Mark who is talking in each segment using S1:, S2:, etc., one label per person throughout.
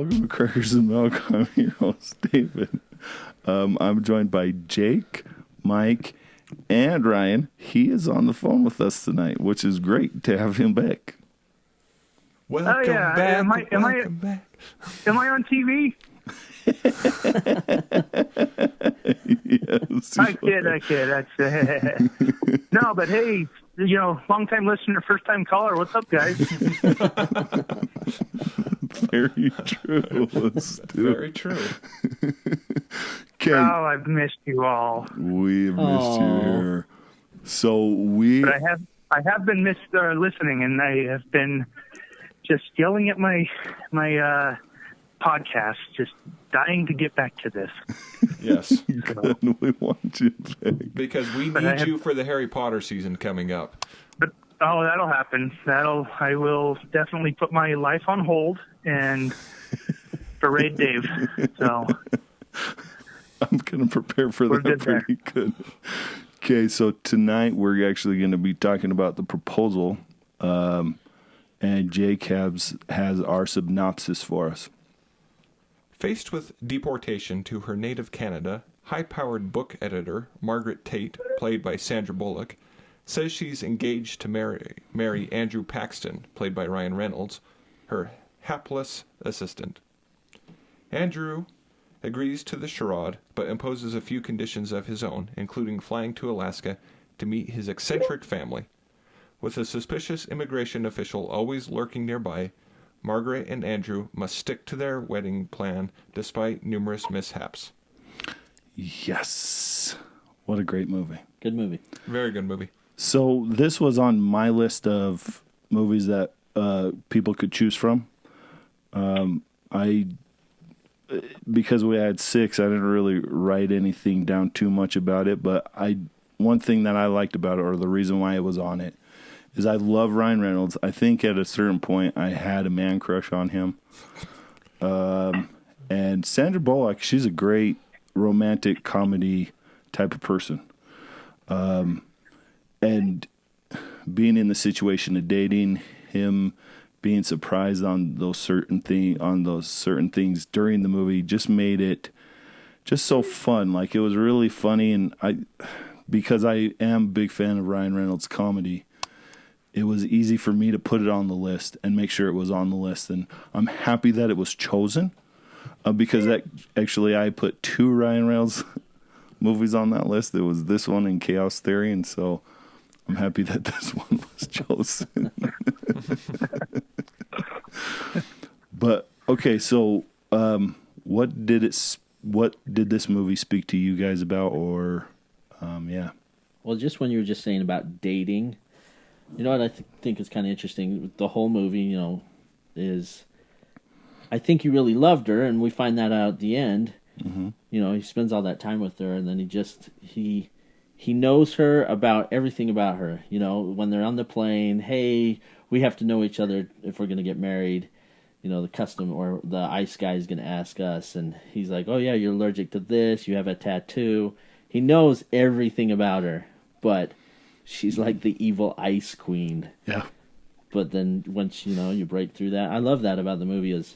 S1: Welcome to Crackers and Milk. I'm your host, David. I'm joined by Jake, Mike, and Ryan. He is on the phone with us tonight, which is great to have him back.
S2: Welcome back. Welcome back.
S3: Am I on TV?
S1: Yes,
S3: I kid. No, but hey, long-time listener, first-time caller. What's up, guys?
S1: Very true. Let's do it.
S2: Very true.
S1: Okay,
S3: Oh, I've missed you all.
S1: we've missed you here. So
S3: But I have been listening, and I have been just yelling at my podcast, just dying to get back to this.
S2: Yes.
S1: Good. We want you back.
S2: Because we need you for the Harry Potter season coming up.
S3: But that'll happen. I will definitely put my life on hold and berate Dave. So
S1: I'm going to prepare for
S3: We're
S1: that
S3: good there.
S1: pretty good. Okay, so tonight we're actually going to be talking about the proposal, and Jake has our synopsis for us.
S2: Faced with deportation to her native Canada, high-powered book editor Margaret Tate, played by Sandra Bullock, says she's engaged to marry Andrew Paxton, played by Ryan Reynolds, her hapless assistant. Andrew agrees to the charade, but imposes a few conditions of his own, including flying to Alaska to meet his eccentric family. With a suspicious immigration official always lurking nearby, Margaret and Andrew must stick to their wedding plan despite numerous mishaps.
S1: Yes. What a great movie.
S4: Good movie.
S2: Very good movie.
S1: So this was on my list of movies that people could choose from. Because we had 6, I didn't really write anything down too much about it, but one thing that I liked about it, or the reason why it was on it, is I love Ryan Reynolds. I think at a certain point I had a man crush on him. And Sandra Bullock, she's a great romantic comedy type of person. And being in the situation of dating him, being surprised on those certain things during the movie just made it just so fun. Like, it was really funny, and because I am a big fan of Ryan Reynolds' comedy, it was easy for me to put it on the list and make sure it was on the list. And I'm happy that it was chosen because actually I put 2 Ryan Reynolds movies on that list. It was this one and Chaos Theory, and so I'm happy that this one was chosen. But okay, so what did this movie speak to you guys about? Or yeah.
S4: Well, just when you were just saying about dating, you know what I think is kind of interesting? The whole movie, is I think he really loved her, and we find that out at the end.
S1: Mm-hmm.
S4: He spends all that time with her, and then he knows her about everything about her. When they're on the plane, hey, we have to know each other if we're going to get married. The custom or the ice guy is going to ask us, and he's like, oh yeah, you're allergic to this, you have a tattoo. He knows everything about her, but she's like the evil ice queen.
S1: Yeah.
S4: But then once, you break through that, I love that about the movie is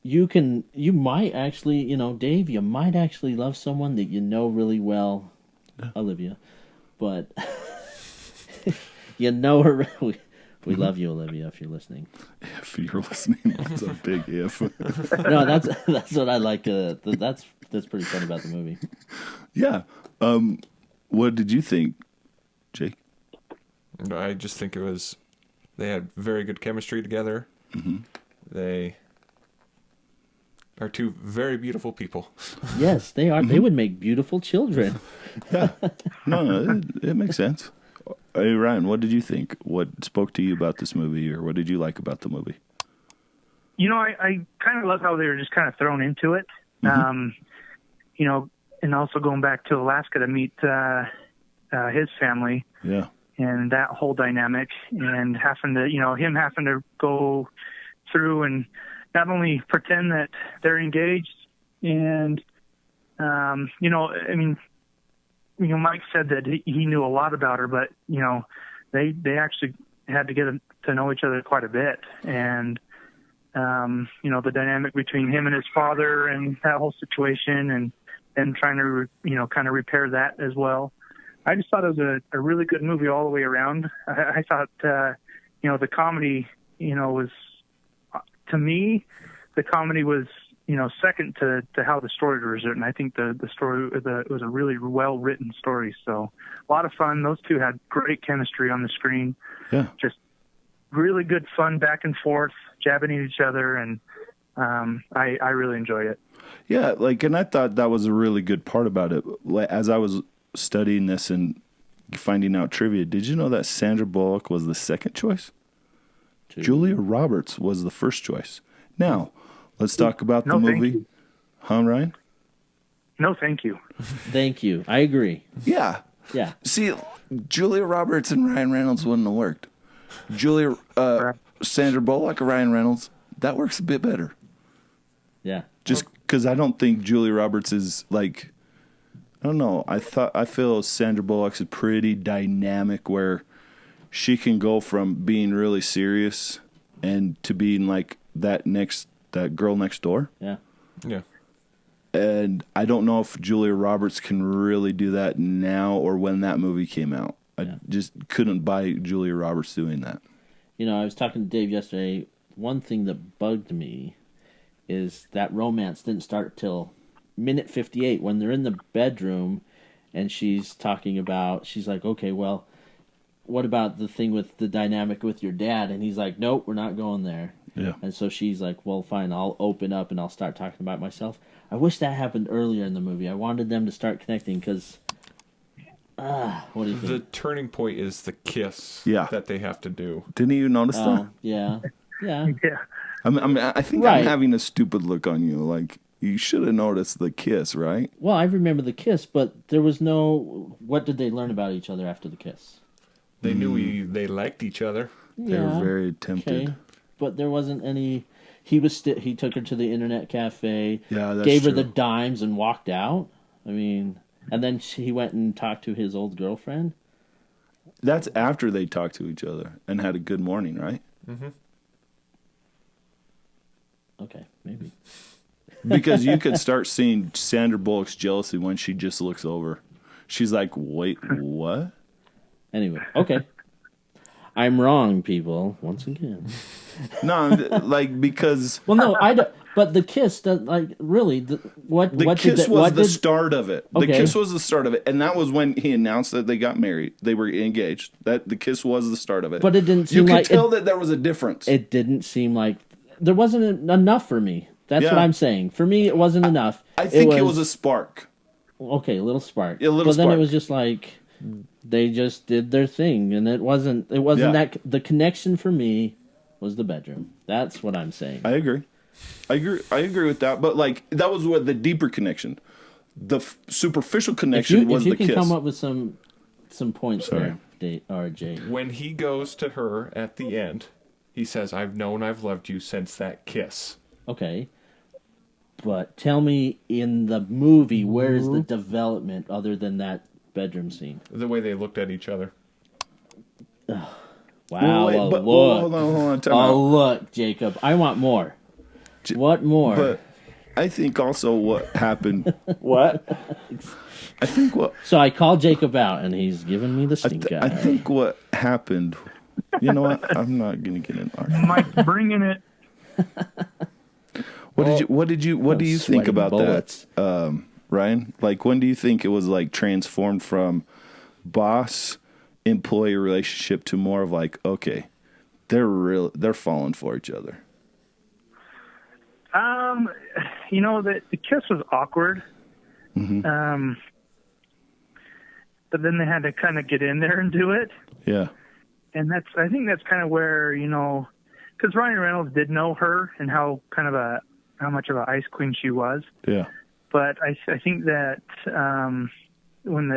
S4: you might actually, Dave, you might actually love someone that you know really well, Olivia, but you know her really. We love you, Olivia, if you're listening.
S1: If you're listening, that's a big if.
S4: No, that's what I like. That's pretty fun about the movie.
S1: Yeah. What did you think, Jake?
S2: I just think they had very good chemistry together.
S1: Mm-hmm.
S2: They are 2 very beautiful people.
S4: Yes, they are. Mm-hmm. They would make beautiful children.
S1: Yeah. No, it makes sense. Hey, Ryan, what did you think? What spoke to you about this movie, or what did you like about the movie?
S3: I kind of love how they were just kind of thrown into it.
S1: Mm-hmm.
S3: And also going back to Alaska to meet his family.
S1: Yeah.
S3: And that whole dynamic, and having to go through and not only pretend that they're engaged, and Mike said that he knew a lot about her, but they actually had to get to know each other quite a bit, and the dynamic between him and his father and that whole situation, and trying to, kind of repair that as well. I just thought it was a really good movie all the way around. I thought, the comedy, was, to me, the comedy was, second to how the story was written. I think the story, it was a really well-written story. So a lot of fun. Those two had great chemistry on the screen.
S1: Yeah.
S3: Just really good fun back and forth, jabbing at each other, and I really enjoyed it.
S1: Yeah, and I thought that was a really good part about it. As I was studying this and finding out trivia, did you know that Sandra Bullock was the second choice? Julia Roberts was the first choice. Now, let's talk about the movie. Huh, Ryan?
S3: No, thank you.
S4: Thank you. I agree.
S1: Yeah.
S4: Yeah.
S1: See, Julia Roberts and Ryan Reynolds wouldn't have worked. Sandra Bullock or Ryan Reynolds, that works a bit better.
S4: Yeah.
S1: Just because I don't think Julia Roberts is I don't know. I feel Sandra Bullock's is pretty dynamic where she can go from being really serious and to being like that girl next door.
S4: Yeah.
S2: Yeah.
S1: And I don't know if Julia Roberts can really do that now or when that movie came out. I just couldn't buy Julia Roberts doing that.
S4: I was talking to Dave yesterday. One thing that bugged me is that romance didn't start till minute 58 when they're in the bedroom and she's like, okay, well, what about the thing with the dynamic with your dad? And he's like, nope, we're not going there.
S1: Yeah.
S4: And so she's like, well, fine, I'll open up and I'll start talking about myself. I wish that happened earlier in the movie. I wanted them to start connecting because, what do you think?
S2: The turning point is the kiss that they have to do.
S1: Didn't you notice that?
S4: Yeah. Yeah.
S3: Yeah.
S1: I think I'm having a stupid look on you. Like, you should have noticed the kiss, right?
S4: Well, I remember the kiss, but there was no... What did they learn about each other after the kiss?
S2: They knew they liked each other.
S1: They were very tempted.
S4: Okay. But there wasn't any... He took her to the internet cafe,
S1: yeah, that's
S4: gave
S1: true.
S4: her the dimes and walked out. I mean... And then he went and talked to his old girlfriend.
S1: That's after they talked to each other and had a good morning, right?
S2: Mm-hmm.
S4: Okay, maybe.
S1: Because you could start seeing Sandra Bullock's jealousy when she just looks over. She's like, wait, what?
S4: Anyway, okay. I'm wrong, people, once again.
S1: No, because...
S4: Well, no, I don't... But the kiss, really, what
S1: kiss was the start of it.
S4: Okay.
S1: The kiss was the start of it, and that was when he announced that they got married. They were engaged. That the kiss was the start of it.
S4: But it didn't seem
S1: you
S4: like...
S1: could tell that there was a difference.
S4: It didn't seem like... There wasn't enough for me. That's what I'm saying. For me, it wasn't enough.
S1: I think it was a spark.
S4: Okay, a little spark.
S1: But
S4: then it was just like... They just did their thing, and it wasn't that... The connection for me was the bedroom. That's what I'm saying.
S1: I agree with that, but that was what the deeper connection. The superficial connection was the kiss.
S4: If you can come up with some points there, Jay.
S2: When he goes to her at the end, he says, I've loved you since that kiss.
S4: Okay. But tell me, in the movie, where's the development other than that bedroom scene?
S2: The way they looked at each other.
S4: Wow, look.
S1: Hold on, time out.
S4: Look, Jacob. I want more. What more?
S1: But I think also what happened...
S4: What?
S1: I think what...
S4: So I called Jacob out, and he's giving me the stink eye.
S1: I think what happened... You know what? I'm not going to get in an argument.
S3: Mike, bringing it.
S1: What do you think about
S4: bullets.
S1: that, Ryan? When do you think it was transformed from boss-employee relationship to more of okay, they're falling for each other?
S3: The kiss was awkward.
S1: Mm-hmm.
S3: But then they had to kind of get in there and do it.
S1: Yeah.
S3: And I think that's kind of where, because Ryan Reynolds did know her and how much of an ice queen she was.
S1: Yeah.
S3: But I think that when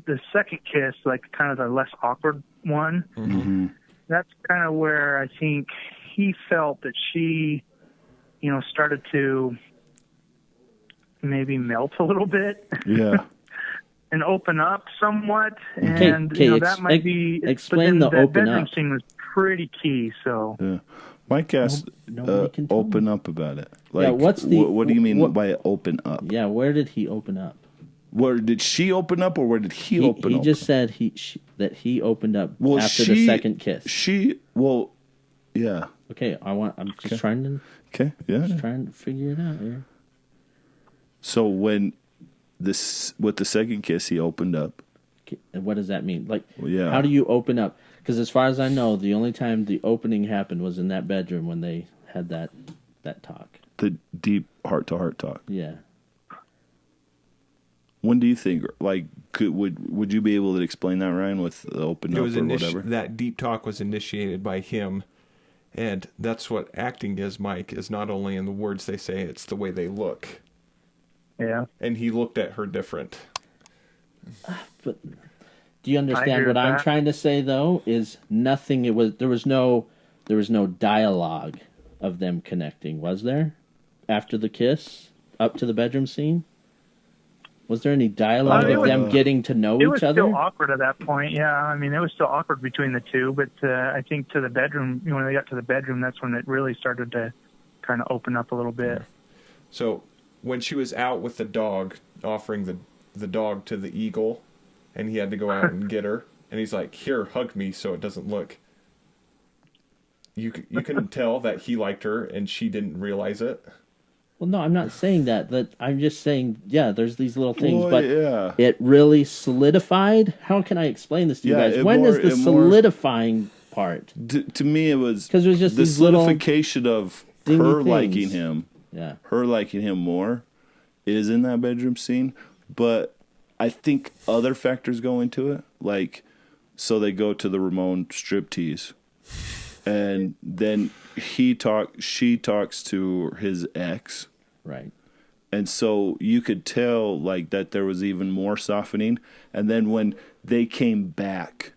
S3: the second kiss, kind of the less awkward one,
S1: mm-hmm.
S3: that's kind of where I think he felt that she, started to maybe melt a little bit.
S1: Yeah.
S3: And open up somewhat,
S4: Okay,
S3: and that might be.
S4: Explain the
S3: that
S4: open
S3: bedroom
S4: up.
S3: scene was pretty key. So
S1: yeah, Mike asked,
S4: Nobody can tell
S1: open
S4: me.
S1: up about it. Like,
S4: what's the-
S1: what do you mean
S4: what-
S1: by open up?
S4: Yeah, where did he open up?
S1: Where did she open up, or where did he open
S4: He
S1: up?
S4: just said that he opened up
S1: Well,
S4: after the second kiss.
S1: Yeah.
S4: Okay, I'm just trying to
S1: Okay, yeah.
S4: trying to figure it out here.
S1: So with the second kiss, he opened up.
S4: And what does that mean? Like,
S1: Yeah.
S4: how do you open up? Because as far as I know, the only time the opening happened was in that bedroom when they had that talk.
S1: The deep heart-to-heart talk.
S4: Yeah.
S1: When do you think, like, would you be able to explain that, Ryan, with the open up or whatever?
S2: That deep talk was initiated by him, and that's what acting is, Mike, is not only in the words they say, it's the way they look.
S3: Yeah.
S2: And he looked at her different.
S4: But do you
S3: I
S4: understand
S3: agree
S4: what
S3: with
S4: I'm
S3: that.
S4: trying to say though? Is nothing. There was no dialogue of them connecting, was there? After the kiss, up to the bedroom scene, was there any dialogue
S3: it
S4: of
S3: was-
S4: them getting to know
S3: It was
S4: each other?
S3: still awkward at that point. Yeah, I mean, it was still awkward between the two. But I think to the bedroom, when they got to the bedroom, that's when it really started to kind of open up a little bit.
S2: So when she was out with the dog, offering the dog to the eagle, and he had to go out and get her, and he's like, "Here, hug me," so it doesn't look. You can tell that he liked her and she didn't realize it.
S4: Well, no, I'm not saying that. That I'm just saying, yeah, there's these little things,
S1: Well,
S4: but
S1: yeah.
S4: it really solidified. How can I explain this to you
S1: Yeah,
S4: guys?
S1: it
S4: When is
S1: more-
S4: the
S1: it more-
S4: solidifying part?
S1: To me, it was
S4: 'Cause it was just
S1: the
S4: these little
S1: solidification of
S4: dingy
S1: her
S4: things.
S1: liking him.
S4: Yeah,
S1: Her liking him more is in that bedroom scene, but I think other factors go into it. Like, so they go to the Ramon striptease, and then she talks to his ex,
S4: right.
S1: and so you could tell like that there was even more softening. And then when they came back,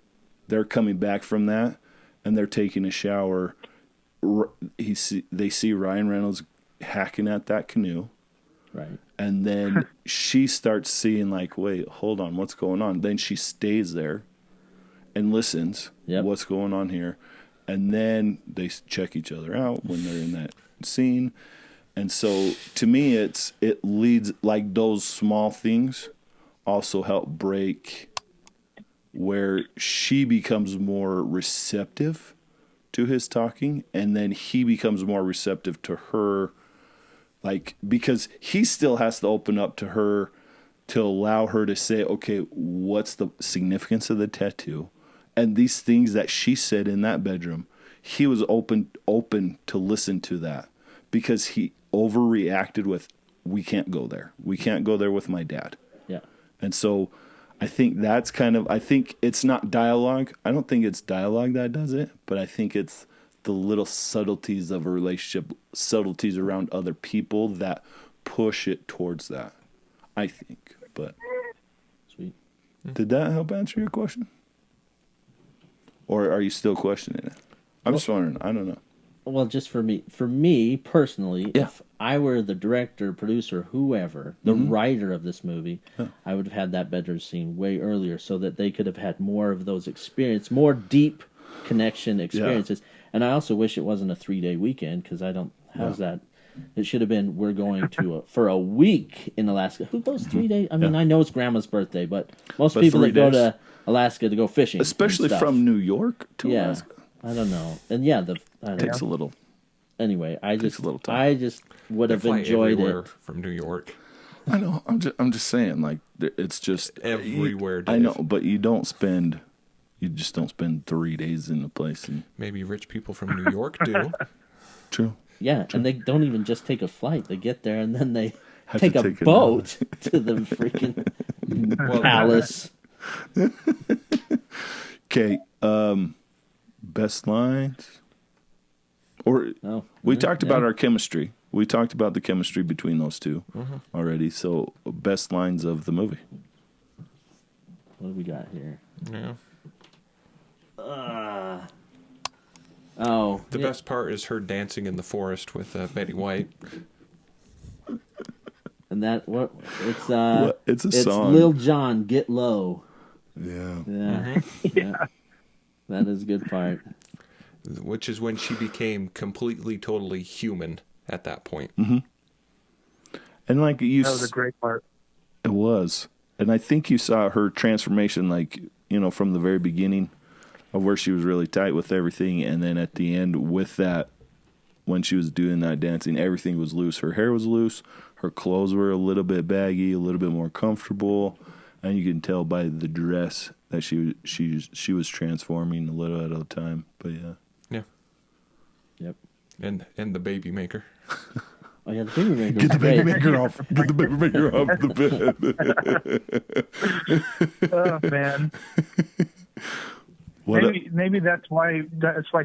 S1: they're coming back from that, and they're taking a shower. They see Ryan Reynolds hacking at that canoe.
S4: Right.
S1: And then she starts seeing like, wait, hold on, what's going on? Then she stays there and listens.
S4: Yep.
S1: What's going on here? And then they check each other out when they're in that scene. And so to me, it leads, like, those small things also help break where she becomes more receptive to his talking, and then he becomes more receptive to her. Like, because he still has to open up to her to allow her to say, okay, what's the significance of the tattoo? And these things that she said in that bedroom, he was open to listen to that, because he overreacted with, we can't go there. We can't go there with my dad.
S4: Yeah.
S1: And so I think that's I think it's not dialogue. I don't think it's dialogue that does it, but I think it's the little subtleties of a relationship, subtleties around other people that push it towards that, I think. But
S4: Sweet.
S1: did that help answer your question? Or are you still questioning it? I'm just wondering. I don't know.
S4: Well, just for me personally,
S1: Yeah.
S4: if I were the director, producer, whoever, the writer of this movie, I would have had that bedroom scene way earlier so that they could have had more of those more deep connection experiences. And I also wish it wasn't a 3-day weekend, because how's that? It should have been, we're going to for a week in Alaska. Who goes 3 days? I mean, I know it's Grandma's birthday, but most people
S1: 3
S4: that go
S1: days.
S4: to Alaska to go fishing, and
S1: Especially
S4: stuff.
S1: from New York to
S4: Yeah.
S1: Alaska.
S4: I don't know. And yeah, I don't
S1: Takes
S4: know.
S1: a little.
S4: Anyway, I just
S1: a little time.
S4: would
S2: They
S4: have
S2: fly
S4: enjoyed
S2: everywhere
S4: it.
S2: from New York.
S1: I know. I'm just saying, like, it's just
S2: Everywhere,
S1: I know,
S2: Dave.
S1: but you just don't spend 3 days in the place. And
S2: Maybe rich people from New York do.
S1: true.
S4: Yeah, and they don't even just take a flight. They get there and then they
S1: Have
S4: take
S1: to
S4: a
S1: take
S4: boat to the freaking palace.
S1: Okay. Best lines. Or
S4: Oh,
S1: we talked
S4: yeah.
S1: about our chemistry. We talked about the chemistry between those two already. So, best lines of the movie.
S4: What do we got here?
S2: Yeah.
S4: Oh,
S2: The best part is her dancing in the forest with Betty White.
S4: and that what it's
S1: It's a
S4: it's
S1: song.
S4: Lil Jon, Get Low.
S1: Yeah.
S4: Yeah, yeah. That is a good part.
S2: which is when she became completely, totally human at that point.
S1: And like
S3: That was a great part.
S1: it was, and I think you saw her transformation, like, you know, from the very beginning of where she was really tight with everything, and then at the end with that, when she was doing that dancing, everything was loose. Her hair was loose, her clothes were a little bit baggy, a little bit more comfortable, and you can tell by the dress that she was transforming a little at a time. But yeah.
S2: Yeah.
S4: Yep.
S2: And the baby maker.
S4: Oh yeah, the baby maker.
S1: Get the
S4: was
S1: baby
S4: great.
S1: maker off. Get the baby maker off the bed.
S3: Oh man.
S1: What
S3: Maybe that's why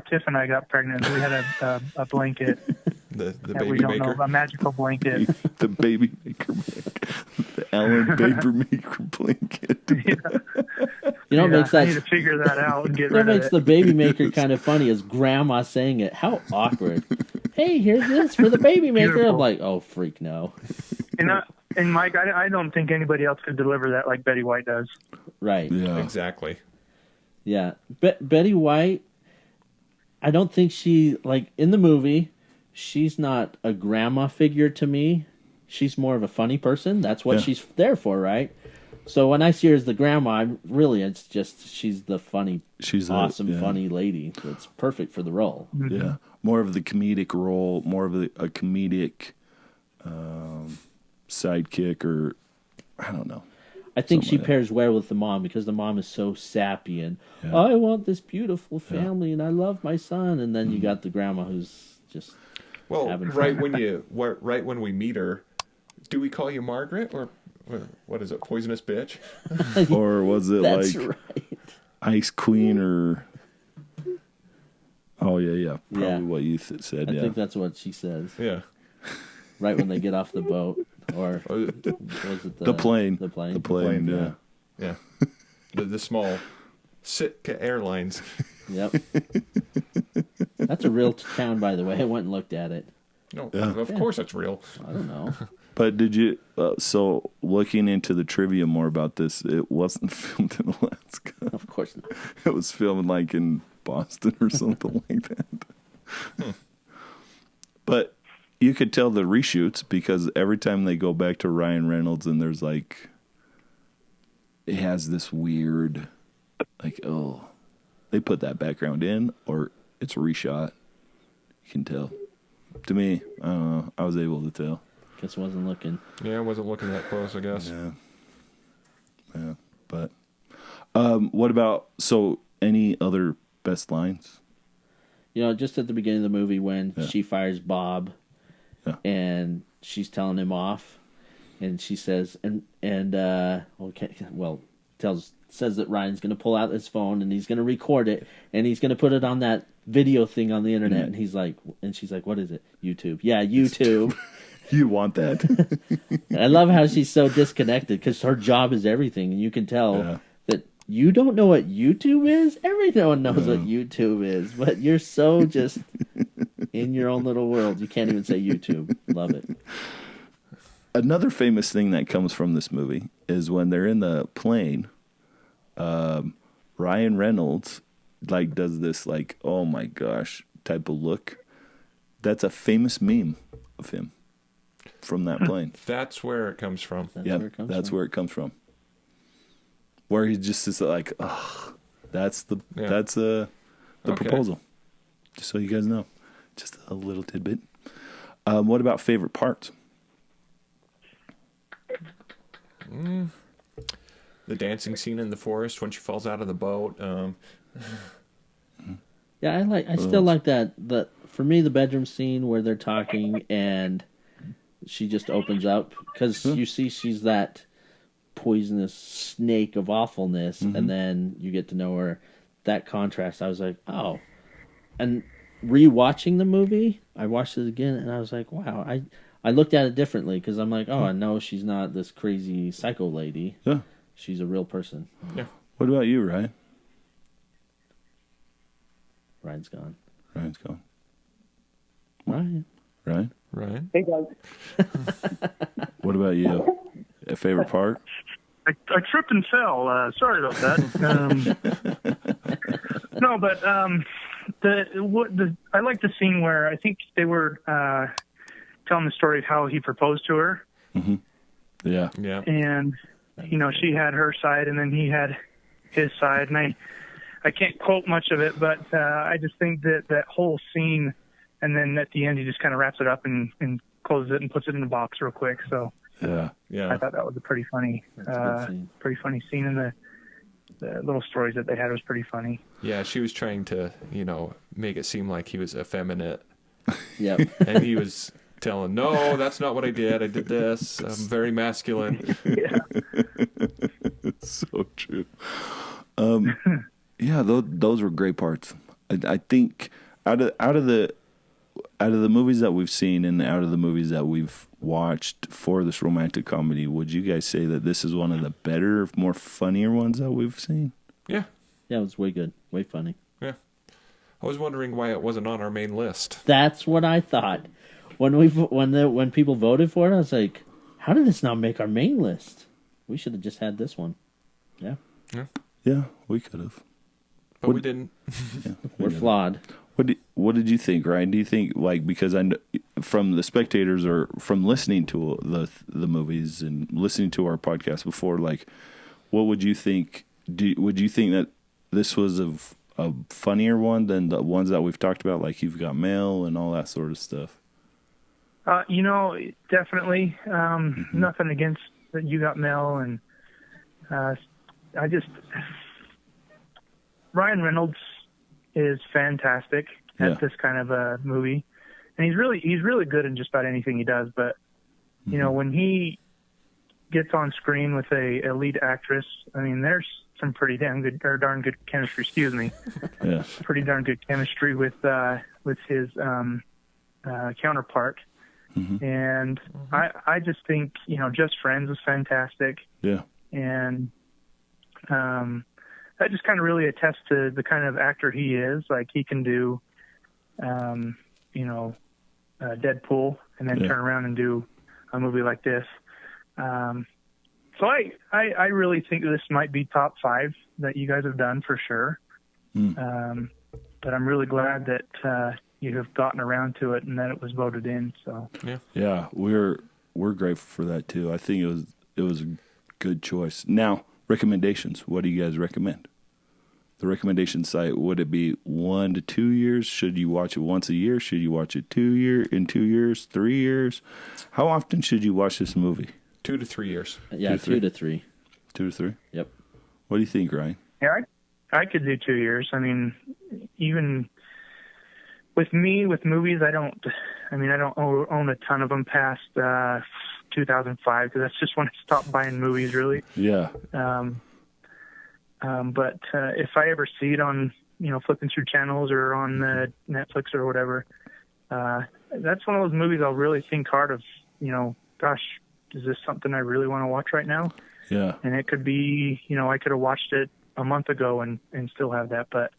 S3: Tiff and I got pregnant. We had a blanket
S2: The
S3: that
S2: baby
S3: we don't
S2: maker.
S3: know, a magical blanket.
S1: the baby maker blanket. The Ellen baby maker blanket.
S4: You know what makes
S3: I need to
S4: that
S3: figure that out and get
S4: what
S3: rid of
S4: makes
S3: it.
S4: the baby maker kind of funny is grandma saying it. How awkward. Hey, here's this for the baby maker.
S3: Beautiful.
S4: I'm like, oh freak no.
S3: And Mike, I don't think anybody else could deliver that like Betty White does.
S4: Right.
S1: Yeah.
S2: Exactly.
S4: Yeah. Betty White, I don't think she, like, in the movie, she's not a grandma figure to me. She's more of a funny person. That's what
S1: Yeah.
S4: she's there for, right? So when I see her as the grandma, it's just she's the funny,
S1: She's
S4: awesome, funny lady that's perfect for the role.
S1: Yeah, more of the comedic role, more of a comedic sidekick, or I don't know.
S4: I think she
S1: Something like that.
S4: pairs well with the mom because the mom is so sappy and I want this beautiful family and I love my son, and then you got the grandma who's just
S2: Well,
S4: having
S2: right
S4: fun.
S2: when we meet her, do we call you Margaret or what is it, poisonous bitch?
S1: Or was it
S4: That's
S1: like
S4: right.
S1: Ice Queen or? Oh yeah, probably
S4: Yeah.
S1: what you said.
S4: I
S1: Yeah,
S4: think that's what she says
S2: Yeah.
S4: right when they get off the boat, or
S2: Oh,
S4: was it
S1: the plane.
S4: The plane.
S1: The plane. Yeah.
S2: yeah. The small Sitka Airlines.
S4: Yep. That's a real town, by the way. I went and looked at it.
S2: No,
S1: Yeah.
S2: of course it's real.
S4: I don't know.
S1: But did you? So looking into the trivia more about this, it wasn't filmed in Alaska.
S4: Of course not.
S1: It was filmed like in Boston or something like that. But you could tell the reshoots because every time they go back to Ryan Reynolds and there's like, it has this weird, like, oh, they put that background in or it's reshot. You can tell. To me, I don't know. I was able to tell.
S4: Guess I wasn't looking.
S2: Yeah, I wasn't looking that close, I guess.
S1: Yeah. But what about, so any other best lines?
S4: You know, just at the beginning of the movie when
S1: Yeah.
S4: she fires Bob,
S1: Yeah.
S4: and she's telling him off, and she says, says that Ryan's going to pull out his phone and he's going to record it and he's going to put it on that video thing on the internet. And she's like, what is it? YouTube. Yeah, YouTube.
S1: You want that?
S4: I love how she's so disconnected because her job is everything, and you can tell that you don't know what YouTube is. Everyone knows what YouTube is, but you're so just in your own little world. You can't even say YouTube. Love it.
S1: Another famous thing that comes from this movie is when they're in the plane, Ryan Reynolds like does this like, oh my gosh type of look. That's a famous meme of him from that plane.
S2: That's where it comes from.
S4: That's
S1: Yeah,
S4: where it comes
S1: that's
S4: from.
S1: where it comes from. Where he just is like, oh, that's the
S2: Okay.
S1: proposal. Just so you guys know, just a little tidbit. What about favorite parts?
S2: The dancing scene in the forest when she falls out of the boat.
S4: Yeah, I still like that. For me, the bedroom scene where they're talking and she just opens up because you see she's that poisonous snake of awfulness, and then you get to know her. That contrast, I was like, oh. And rewatching the movie, I watched it again, and I was like, wow. I looked at it differently because I'm like, oh, I know she's not this crazy psycho lady.
S1: Yeah.
S4: She's a real person.
S2: Yeah.
S1: What about you, Ryan?
S4: Ryan's gone.
S1: Ryan's gone.
S4: Ryan.
S1: Ryan?
S2: Right.
S3: Hey guys.
S1: What about you? A favorite part?
S3: I tripped and fell. Sorry about that. No, but I like the scene where I think they were telling the story of how he proposed to her.
S1: Mm-hmm. Yeah.
S2: Yeah.
S3: And, she had her side and then he had his side. And I can't quote much of it, but I just think that whole scene, and then at the end he just kind of wraps it up and closes it and puts it in a box real quick. So
S1: Yeah.
S2: Yeah.
S3: I thought that was a pretty funny scene, and the little stories that they had was pretty funny.
S2: Yeah, she was trying to, make it seem like he was effeminate.
S4: Yep.
S2: And he was telling, no, that's not what I did. I did this. I'm very masculine.
S3: Yeah.
S1: So true. Yeah, those were great parts. I think out of the movies that we've seen and out of the movies that we've watched for this romantic comedy, would you guys say that this is one of the better, more funnier ones that we've seen?
S2: Yeah.
S4: Yeah, it was way good, way funny.
S2: Yeah. I was wondering why it wasn't on our main list.
S4: That's what I thought when people voted for it. I was like, how did this not make our main list? We should have just had this one. Yeah,
S1: Yeah, we could have.
S2: But we didn't.
S1: Yeah,
S4: we're flawed.
S1: What did you think, Ryan? Do you think, because from the spectators or from listening to the movies and listening to our podcast before, what would you think? Would you think that this was a funnier one than the ones that we've talked about, like You've Got Mail and all that sort of stuff?
S3: Definitely. Nothing against You Got Mail, and Ryan Reynolds is fantastic at this kind of a movie, and he's really good in just about anything he does. But when he gets on screen with a lead actress, I mean, there's some pretty darn good chemistry. Excuse me.
S1: Yeah.
S3: Pretty darn good chemistry with his counterpart.
S1: Mm-hmm.
S3: And I just think, Just Friends was fantastic.
S1: Yeah.
S3: And that just kind of really attests to the kind of actor he is. Like, he can do, Deadpool and then turn around and do a movie like this. So I really think this might be top 5 that you guys have done for sure. But I'm really glad that you have gotten around to it and that it was voted in. So
S1: yeah, we're grateful for that too. I think it was a good choice. Now, recommendations. What do you guys recommend? The recommendation site, would it be 1 to 2 years? Should you watch it once a year? Should you watch it in 2 years, 3 years? How often should you watch this movie?
S2: 2 to 3 years.
S4: Yeah, 2 to 3.
S1: 2 to 3?
S4: Yep.
S1: What do you think, Ryan?
S3: Yeah, I could do 2 years. I mean, even with movies, I don't own a ton of them past 2005, because that's just when I stopped buying movies, really.
S1: Yeah.
S3: But if I ever see it on, flipping through channels or on Netflix or whatever, that's one of those movies I'll really think hard of, gosh, is this something I really want to watch right now?
S1: Yeah.
S3: And it could be, I could have watched it a month ago and still have that. But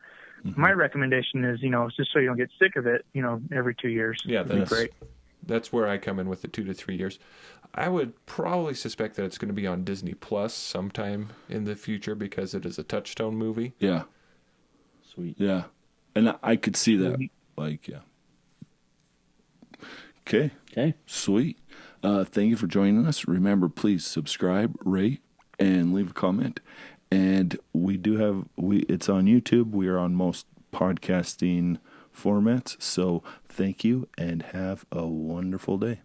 S3: my recommendation is, just so you don't get sick of it, every 2 years.
S2: Yeah,
S3: that'd be great.
S2: That's where I come in with the 2 to 3 years. I would probably suspect that it's going to be on Disney Plus sometime in the future because it is a Touchstone movie.
S1: Yeah.
S4: Sweet.
S1: Yeah. And I could see that. Yeah. Okay. Sweet. Thank you for joining us. Remember, please subscribe, rate, and leave a comment. And it's on YouTube. We are on most podcasting formats. So thank you and have a wonderful day.